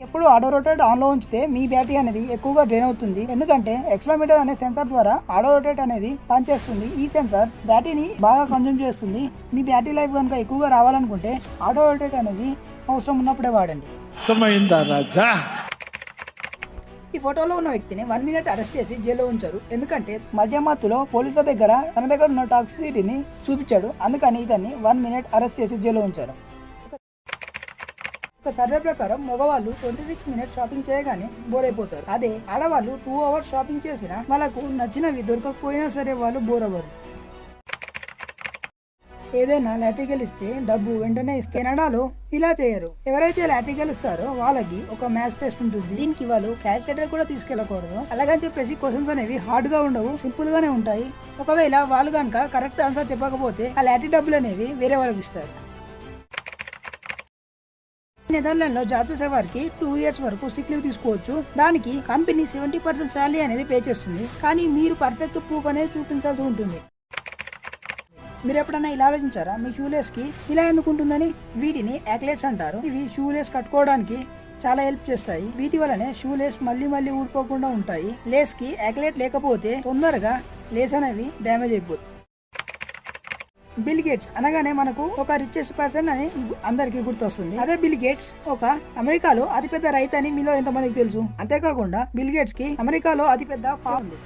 ఎప్పుడు auto rotate ఆన్లో ఉంచితే మీ బ్యాటరీ అనేది ఎక్కువగా డ్రైన్ అవుతుంది. ఎందుకంటే ఎక్స్లోమీటర్ అనే సెన్సార్ ద్వారా ఆటో రొటేట్ అనేది పనిచేస్తుంది. ఈ సెన్సార్ బ్యాటరీని బాగా కన్జ్యూమ్ చేస్తుంది. మీ బ్యాటరీ లైఫ్ కనుక ఎక్కువగా రావాలనుకుంటే ఆటో రొటేట్ అనేది అవసరం ఉన్నప్పుడే వాడండి. ఈ ఫోటోలో ఉన్న వ్యక్తిని 1 మినిట్ అరెస్ట్ చేసి జైల్లో ఉంచారు. ఎందుకంటే మధ్యమత్తులో పోలీసుల దగ్గర తన దగ్గర ఉన్న టాక్సిసిటీని చూపించాడు. అందుకని ఇతన్ని 1 మినిట్ అరెస్ట్ చేసి జైల్లో ఉంచారు. ఒక సర్వే ప్రకారం మగవాళ్ళు 26 మినిట్స్ షాపింగ్ చేయగానే బోర్ అయిపోతారు. అదే ఆడవాళ్ళు 2 అవర్స్ షాపింగ్ చేసినా వాళ్ళకు నచ్చినవి దొరకకపోయినా సరే వాళ్ళు బోర్ అవ్వరు. ఏదైనా లాటరీ గెలిస్తే డబ్బు వెంటనే ఇస్తారు. కెనడాలో ఇలా చేయరు. ఎవరైతే లాటరీ గెలుస్తారో వాళ్ళకి ఒక మ్యాథ్స్ టెస్ట్ ఉంటుంది. దీనికి వాళ్ళు క్యాల్కులేటర్ కూడా తీసుకెళ్ళకూడదు. అలాగని చెప్పేసి క్వశ్చన్స్ అనేవి హార్డ్ గా ఉండవు, సింపుల్ గానే ఉంటాయి. ఒకవేళ వాళ్ళు కనుక కరెక్ట్ ఆన్సర్ చెప్పకపోతే ఆ లాటరీ డబ్బులు అనేవి వేరే వాళ్ళకి ఇస్తారు. నెదర్లాండ్ లో జాబ్ చేసే వారికి 2 ఇయర్స్ వరకు సిక్ లీవ్ తీసుకోవచ్చు. దానికి కంపెనీ 70% శాలరీ అనేది పే చేస్తుంది. కానీ మీరు పర్ఫెక్ట్ ప్రూఫ్ అనేది చూపించాల్సి ఉంటుంది. మీరు ఎప్పుడన్నా ఇలా ఆలోచించారా, మీ షూలేస్ కి ఇలా ఎందుకు ఉంటుందని? వీటిని యాక్లెట్స్ అంటారు. ఇవి షూలేస్ కట్టుకోవడానికి చాలా హెల్ప్ చేస్తాయి. వీటి వల్లనే షూలేస్ మళ్ళీ ఊడిపోకుండా ఉంటాయి. లేస్ కి యాక్లెట్ లేకపోతే తొందరగా లేస్ అనేవి డ్యామేజ్ అయిపోతుంది. బిల్ గేట్స్ అనగానే మనకు ఒక రిచెస్ట్ పర్సన్ అని అందరికి గుర్తొస్తుంది. అదే బిల్ గేట్స్ ఒక అమెరికాలో అతిపెద్ద రైతు అని మీలో ఎంతమందికి తెలుసు? అంతేకాకుండా బిల్ గేట్స్ కి అమెరికాలో అతిపెద్ద ఫామ్ ఉంది.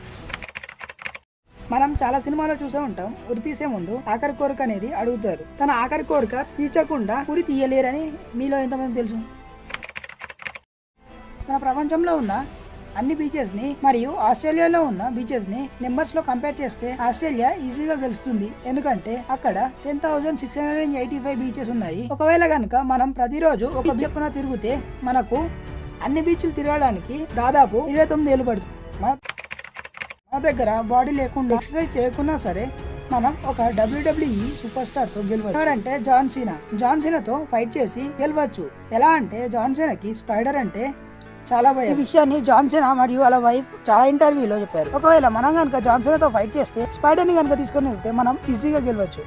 మనం చాలా సినిమాలో చూసే ఉంటాం, ఉరి తీసే ముందు ఆఖరి కోరిక అనేది అడుగుతారు. తన ఆఖరి కోరిక తీర్చకుండా ఉరి తీయలేరని మీలో ఎంతమంది తెలుసు? మన ప్రపంచంలో ఉన్న అన్ని బీచెస్ ని మరియు ఆస్ట్రేలియాలో ఉన్న బీచెస్ ని నెంబర్స్ లో కంపేర్ చేస్తే ఆస్ట్రేలియా ఈజీగా గెలుస్తుంది. ఎందుకంటే అక్కడ 10,685 బీచెస్ ఉన్నాయి. ఒకవేళ కనుక మనం ప్రతిరోజు ఒక చెప్పున తిరిగితే మనకు అన్ని బీచ్లు తిరగడానికి దాదాపు 29 ఏళ్ళు పడుతుంది. మన దగ్గర బాడీ లేకుండా ఎక్సర్సైజ్ చేయకున్నా సరే మనం ఒక WWE సూపర్ స్టార్ తో గెలవచ్చు. ఎవరంటే జాన్ సీనాతో ఫైట్ చేసి గెలవచ్చు. ఎలా అంటే జాన్ సీనాకి స్పైడర్ అంటే చాలా భయం. ఈ విషయాన్ని జాన్ సీనా మరియు వాళ్ళ వైఫ్ చాలా ఇంటర్వ్యూలో చెప్పారు. ఒకవేళ మనం కనుక జాన్ సీనాతో ఫైట్ చేస్తే స్పైడర్ ని కనుక తీసుకొని వెళ్తే మనం ఈజీగా గెలవచ్చు.